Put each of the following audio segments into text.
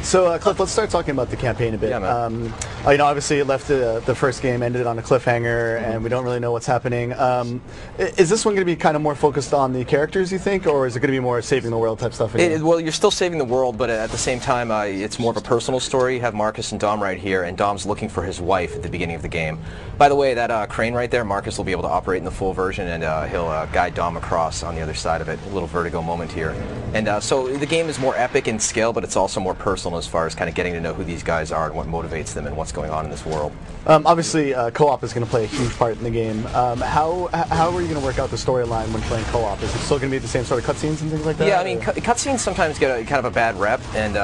So, Cliff, let's start talking about the campaign a bit. Yeah, man. You know, obviously it left the first game, ended on a cliffhanger, and we don't really know what's happening. Is this one going to be kind of more focused on the characters, you think, or is it going to be more saving the world type stuff again? Well, you're still saving the world, but at the same time, it's more of a personal story. You have Marcus and Dom right here, and Dom's looking for his wife at the beginning of the game. By the way, that crane right there, Marcus will be able to operate in the full version, and he'll guide Dom across on the other side of it. A little vertigo moment here. And so the game is more epic in scale, but it's also more personal as far as kind of getting to know who these guys are and what motivates them and what's going on in this world. Obviously, co-op is going to play a huge part in the game. How are you going to work out the storyline when playing co-op? Is it still going to be the same sort of cutscenes and things like that? Yeah, I mean, cutscenes sometimes get kind of a bad rep, and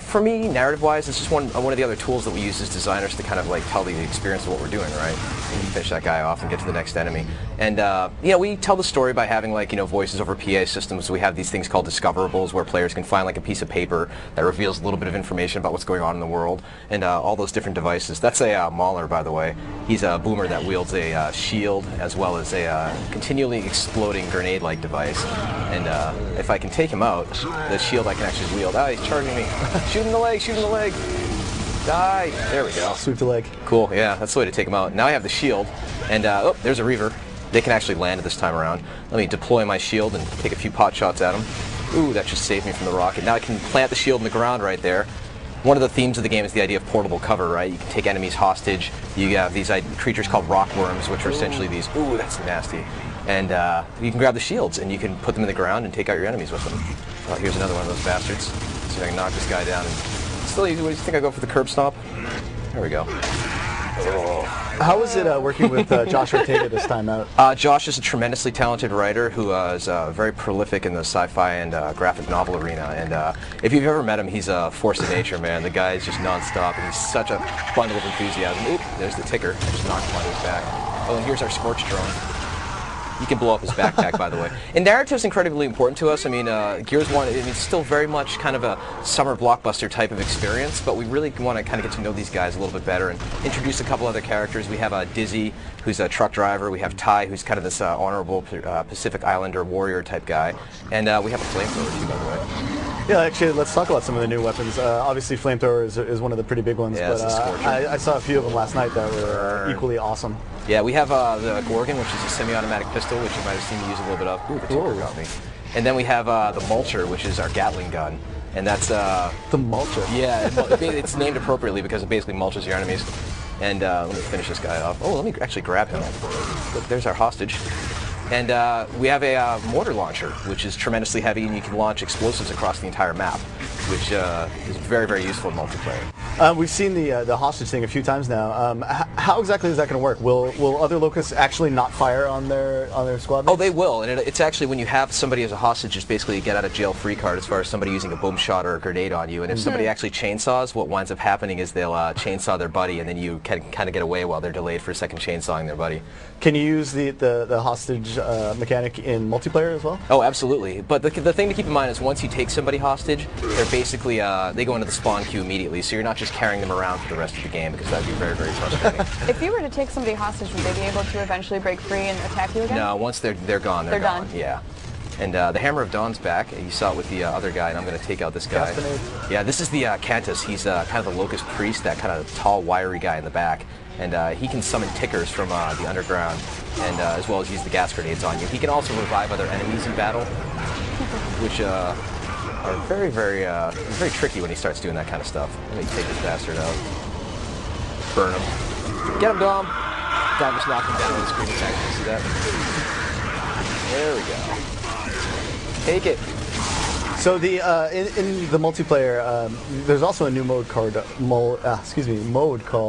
for me, narrative-wise, it's just one of the other tools that we use as designers to kind of like tell the experience of what we're doing, right? And you finish that guy off and get to the next enemy. And we tell the story by having voices over PA systems. We have these things called discoverables where players can find like a piece of paper that reveals a little bit of information about what's going on in the world, and all those different devices. That's a Mauler, by the way. He's a boomer that wields a shield as well as a continually exploding grenade-like device. And if I can take him out, the shield I can actually wield. Ah, he's charging me. Shoot him in the leg, shoot him in the leg. Die. There we go. Sweep the leg. Cool, yeah, that's the way to take him out. Now I have the shield, and oh, there's a Reaver. They can actually land this time around. Let me deploy my shield and take a few pot shots at him. Ooh, that just saved me from the rocket. Now I can plant the shield in the ground right there. One of the themes of the game is the idea of portable cover, right? You can take enemies hostage. You have these creatures called rockworms, which are essentially these, ooh, that's nasty. And you can grab the shields and you can put them in the ground and take out your enemies with them. Oh, here's another one of those bastards. See if I can knock this guy down. And still easy. What do you think? I go for the curb stomp? There we go. Oh. How is it working with Josh Ortega this time out? Josh is a tremendously talented writer who is very prolific in the sci-fi and graphic novel arena. And if you've ever met him, he's a force of nature, man. The guy is just non-stop, and he's such a bundle of enthusiasm. Oop, there's the ticker. I just knocked him on his back. Oh, and here's our Scorch drone. You can blow up his backpack, by the way. And narrative's incredibly important to us. I mean, Gears 1, it's still very much kind of a summer blockbuster type of experience, but we really want to kind of get to know these guys a little bit better and introduce a couple other characters. We have Dizzy, who's a truck driver. We have Ty, who's kind of this honorable Pacific Islander warrior type guy. And we have a flamethrower, too, by the way. Yeah, actually, let's talk about some of the new weapons. Obviously, flamethrower is one of the pretty big ones, yeah, but I saw a few of them last night that were equally awesome. Yeah, we have the Gorgon, which is a semi-automatic pistol, which you might have seen me use a little bit of. Ooh, the ticker got me. And then we have the Mulcher, which is our Gatling gun. And that's... the Mulcher? Yeah, it's named appropriately because it basically mulches your enemies. And let me finish this guy off. Oh, let me actually grab him. Look, there's our hostage. And we have a mortar launcher, which is tremendously heavy, and you can launch explosives across the entire map, which is very, very useful in multiplayer. We've seen the hostage thing a few times now. How exactly is that going to work? Will other locusts actually not fire on their squad mates? Oh, they will, and it's actually when you have somebody as a hostage, it's basically a get-out-of-jail-free card as far as somebody using a boom shot or a grenade on you. And if somebody actually chainsaws, what winds up happening is they'll chainsaw their buddy, and then you can kind of get away while they're delayed for a second chainsawing their buddy. Can you use the hostage mechanic in multiplayer as well? Oh, absolutely. But the thing to keep in mind is once you take somebody hostage, they're basically they go into the spawn queue immediately. So you're not just carrying them around for the rest of the game because that'd be very, very frustrating. If you were to take somebody hostage, would they be able to eventually break free and attack you again? No, once they're gone, they're gone. Yeah. And the Hammer of Dawn's back. You saw it with the other guy, and I'm going to take out this guy. Yeah, this is the Cantus. He's kind of the Locust Priest, that kind of tall, wiry guy in the back. And he can summon tickers from the underground, and as well as use the gas grenades on you. He can also revive other enemies in battle, which are very, very tricky when he starts doing that kind of stuff. Let me take this bastard out. Burn him. Get him, Dom. Dom just knocked him down with the screen attack. You see that? There we go. Take it. So the in the multiplayer, there's also a new mode called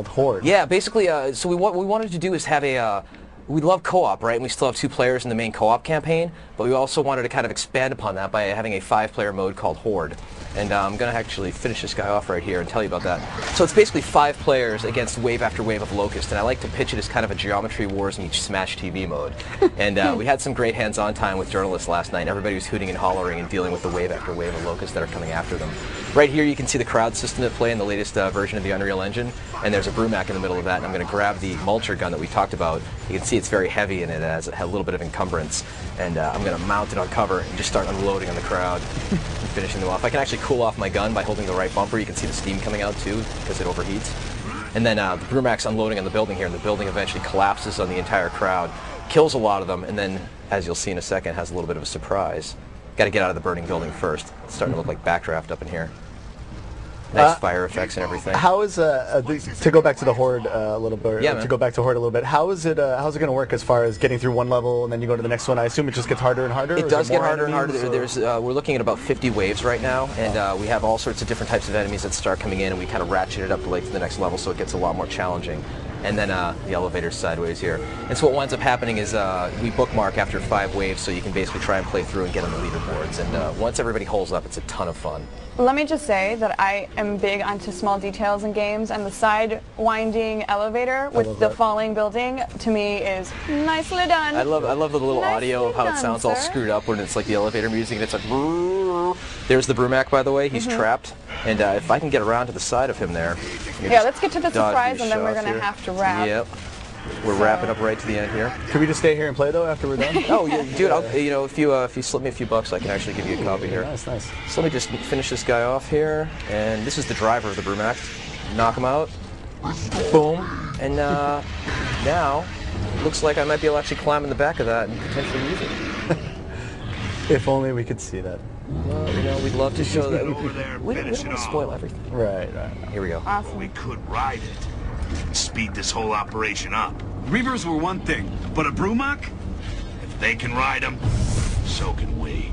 Horde. Yeah, basically, so what we wanted to do is have a. We love co-op, right? And we still have 2 players in the main co-op campaign, but we also wanted to kind of expand upon that by having a 5-player mode called Horde. And I'm going to actually finish this guy off right here and tell you about that. So it's basically 5 players against wave after wave of Locust, and I like to pitch it as kind of a Geometry Wars meets Smash TV mode. And we had some great hands-on time with journalists last night. Everybody was hooting and hollering and dealing with the wave after wave of Locusts that are coming after them. Right here you can see the crowd system at play in the latest version of the Unreal Engine, and there's a Brumac in the middle of that, and I'm going to grab the mulcher gun that we talked about. You can see it's very heavy and it has a little bit of encumbrance, and I'm going to mount it on cover and just start unloading on the crowd and finishing them off. I can actually cool off my gun by holding the right bumper. You can see the steam coming out too because it overheats. And then the Brumac's unloading on the building here, and the building eventually collapses on the entire crowd, kills a lot of them, and then, as you'll see in a second, has a little bit of a surprise. Got to get out of the burning building first. It's starting to look like backdraft up in here. Nice fire effects and everything. How is to go back to the Horde a little bit? Yeah, to go back to Horde a little bit. How's it going to work as far as getting through one level and then you go to the next one? I assume it just gets harder and harder. It does get harder and harder. We're looking at about 50 waves right now, and we have all sorts of different types of enemies that start coming in, and we kind of ratchet it up to the next level, so it gets a lot more challenging. And then the elevator's sideways here. And so what winds up happening is we bookmark after 5 waves, so you can basically try and play through and get on the leaderboards. And once everybody holds up, it's a ton of fun. Let me just say that I am big onto small details in games, and the side winding elevator with the falling building to me is nicely done. I love the little audio of how it sounds all screwed up when it's like the elevator music and it's like. There's the Brumac, by the way. He's trapped, and if I can get around to the side of him there. Yeah, let's get to the surprise, and then we're gonna have to wrap. Yep. We're wrapping up right to the end here. Can we just stay here and play though after we're done? Oh, yeah, dude. If you slip me a few bucks, I can actually give you a copy here. Nice, nice. So let me just finish this guy off here, and this is the driver of the Brumac. Knock him out. Boom. And now, looks like I might be able to actually climb in the back of that and potentially use it. If only we could see that. Well, we'd love to show that. We don't want to spoil everything. Right. Here we go. Awesome. We could ride it. Speed this whole operation up. Reavers were one thing, but a Brumac? If they can ride them, so can we.